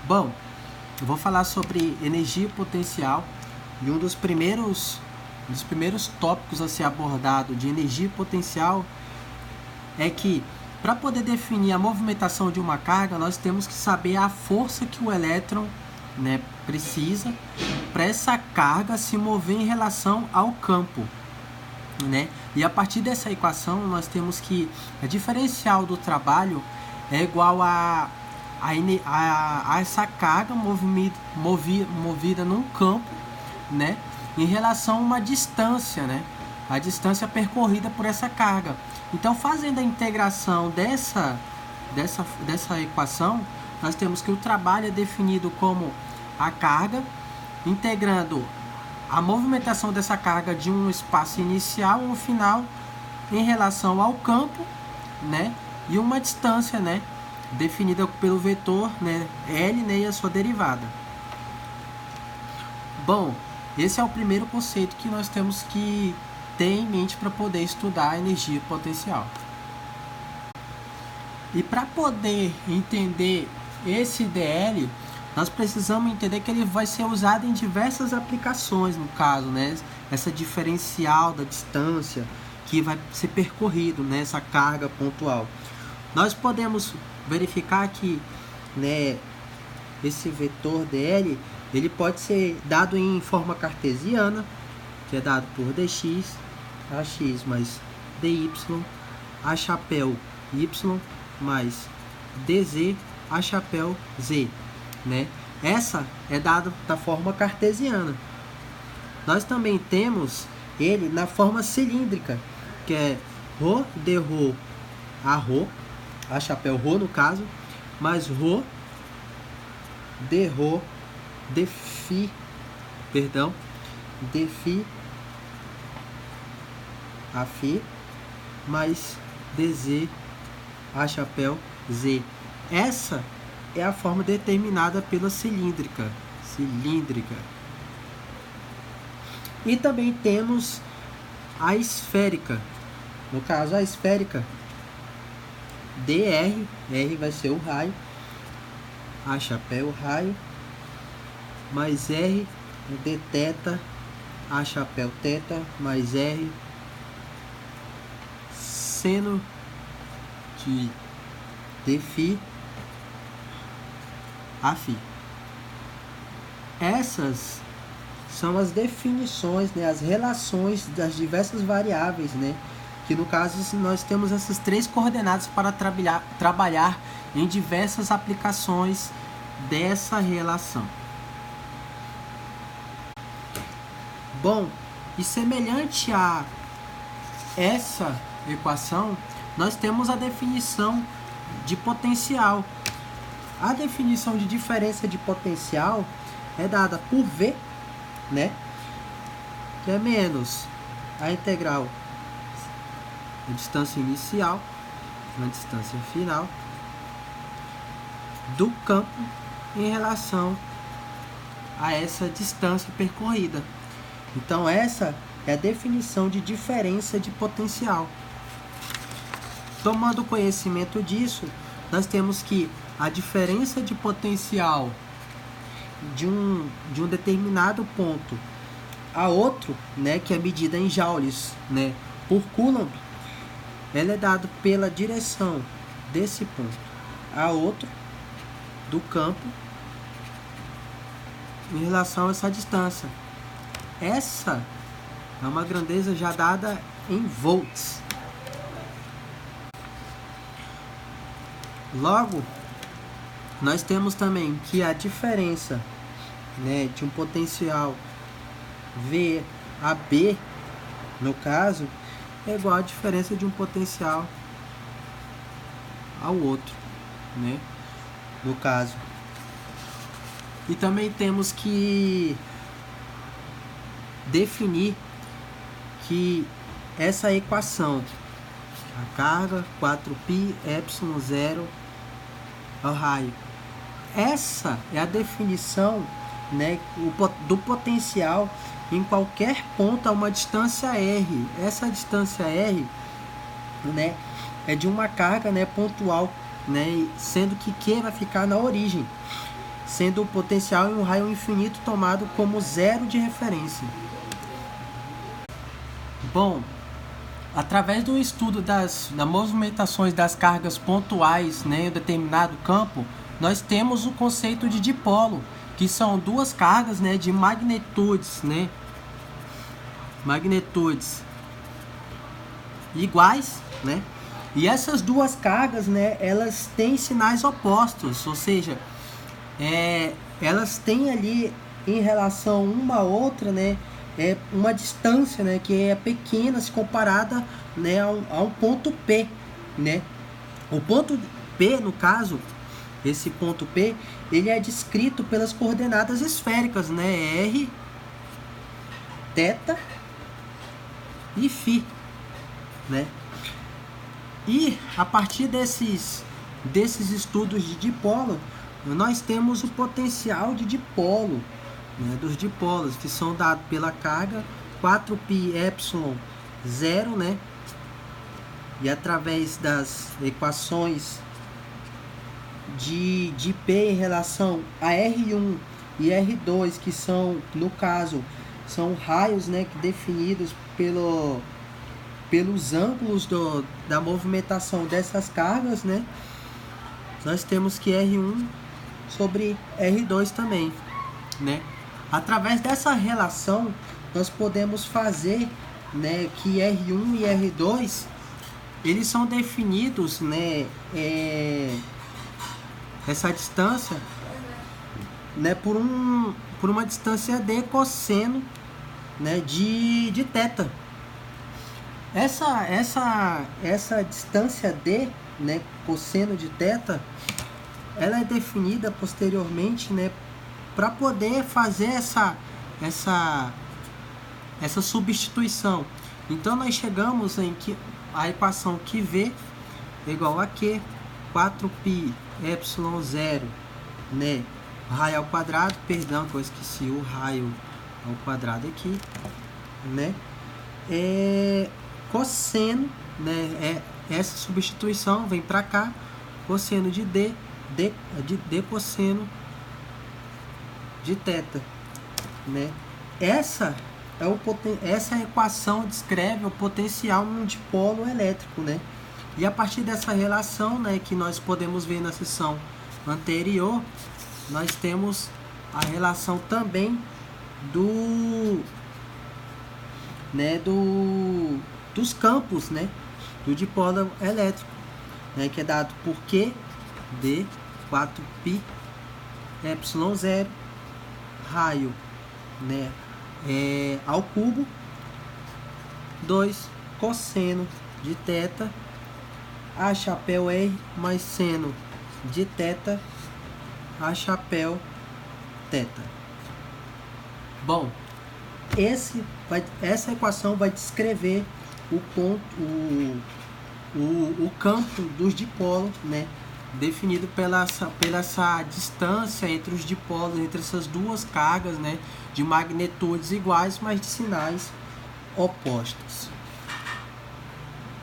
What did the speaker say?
Bom, eu vou falar sobre energia potencial e um dos primeiros tópicos a ser abordado de energia potencial é que para poder definir a movimentação de uma carga, nós temos que saber a força que o elétron, precisa para essa carga se mover em relação ao campo. E a partir dessa equação nós temos que a diferencial do trabalho é igual a essa carga movida num campo, em relação a uma distância, a distância percorrida por essa carga. Então, fazendo a integração dessa equação, nós temos que o trabalho é definido como a carga, integrando a movimentação dessa carga de um espaço inicial ou final em relação ao campo, e uma distância, definida pelo vetor, L, e a sua derivada. Bom, esse é o primeiro conceito que nós temos que ter em mente para poder estudar a energia potencial. E para poder entender esse DL, nós precisamos entender que ele vai ser usado em diversas aplicações, no caso, essa diferencial da distância que vai ser percorrido nessa carga pontual. Nós podemos verificar que esse vetor dl ele pode ser dado em forma cartesiana, que é dado por dx, ax mais dy, a chapéu y mais dz, a chapéu z. Essa é dada da forma cartesiana. Nós também temos ele na forma cilíndrica, que é ρ d ρ a ρ, a chapéu ρ no caso, mais ρ d ρ d φ, d φ a φ, mais dz a chapéu z. Essa é a forma determinada pela cilíndrica. E também temos a esférica. No caso, a esférica, dr, r vai ser o raio, a chapéu raio, mais r d θ, a chapéu θ, mais r seno de d φ, a φ. Essas são as definições, as relações das diversas variáveis, que no caso nós temos essas três coordenadas para trabalhar em diversas aplicações dessa relação. Bom, e semelhante a essa equação, nós temos a definição de potencial. A definição de diferença de potencial é dada por V, que é menos a integral da distância inicial na distância final do campo em relação a essa distância percorrida. Então, essa é a definição de diferença de potencial. Tomando conhecimento disso, nós temos que a diferença de potencial de um determinado ponto a outro, que é medida em joules, por Coulomb, ela é dada pela direção desse ponto a outro do campo em relação a essa distância. Essa é uma grandeza já dada em volts. Logo, nós temos também que a diferença de um potencial V a B, no caso, é igual a diferença de um potencial ao outro, no caso. E também temos que definir que essa equação, a carga 4π ε0 ao raio, essa é a definição do potencial em qualquer ponto a uma distância R. Essa distância R é de uma carga pontual, sendo que Q vai ficar na origem. sendo o potencial em um raio infinito tomado como zero de referência. Bom, através do estudo das movimentações das cargas pontuais, né, em um determinado campo, nós temos o conceito de dipolo, que são duas cargas, né, de magnitudes, né, magnitudes iguais, né, e essas duas cargas, né, elas têm sinais opostos, ou seja, elas têm ali em relação uma a outra, né, uma distância, né, que é pequena se comparada, né, a um ponto P, né. O ponto P, no caso, esse ponto P, ele é descrito pelas coordenadas esféricas, né, R, θ e φ, né. E a partir desses estudos de dipolo, nós temos o potencial de dipolo, né, dos dipolos, que são dados pela carga 4πε0, né, e através das equações de P em relação a R1 e R2, que são, no caso, são raios, né, definidos pelos ângulos da movimentação dessas cargas, né, nós temos que R1 sobre R2 também, né. Através dessa relação, nós podemos fazer, né, que R1 e R2, eles são definidos, né, essa distância, né, por uma distância d cosseno, né, de θ. Essa distância d, né, cosseno de θ, ela é definida posteriormente, né, para poder fazer essa substituição. Então nós chegamos em que a equação que V é igual a Q 4πε0, né, raio ao quadrado, perdão que eu esqueci o raio ao quadrado aqui, né, cosseno, né, essa substituição vem para cá, cosseno de d cosseno de θ, né. Essa equação descreve o potencial em um dipolo elétrico, né. E a partir dessa relação, né, que nós podemos ver na seção anterior, nós temos a relação também dos campos, né, do dipolo elétrico, né, que é dado por Q d 4πε0 raio, né, ao cubo 2 cosseno de θ a chapéu R mais seno de θ a chapéu θ. Bom, essa equação vai descrever o campo dos dipolos, né, definido pela essa distância entre os dipolos, entre essas duas cargas, né, de magnitudes iguais, mas de sinais opostos.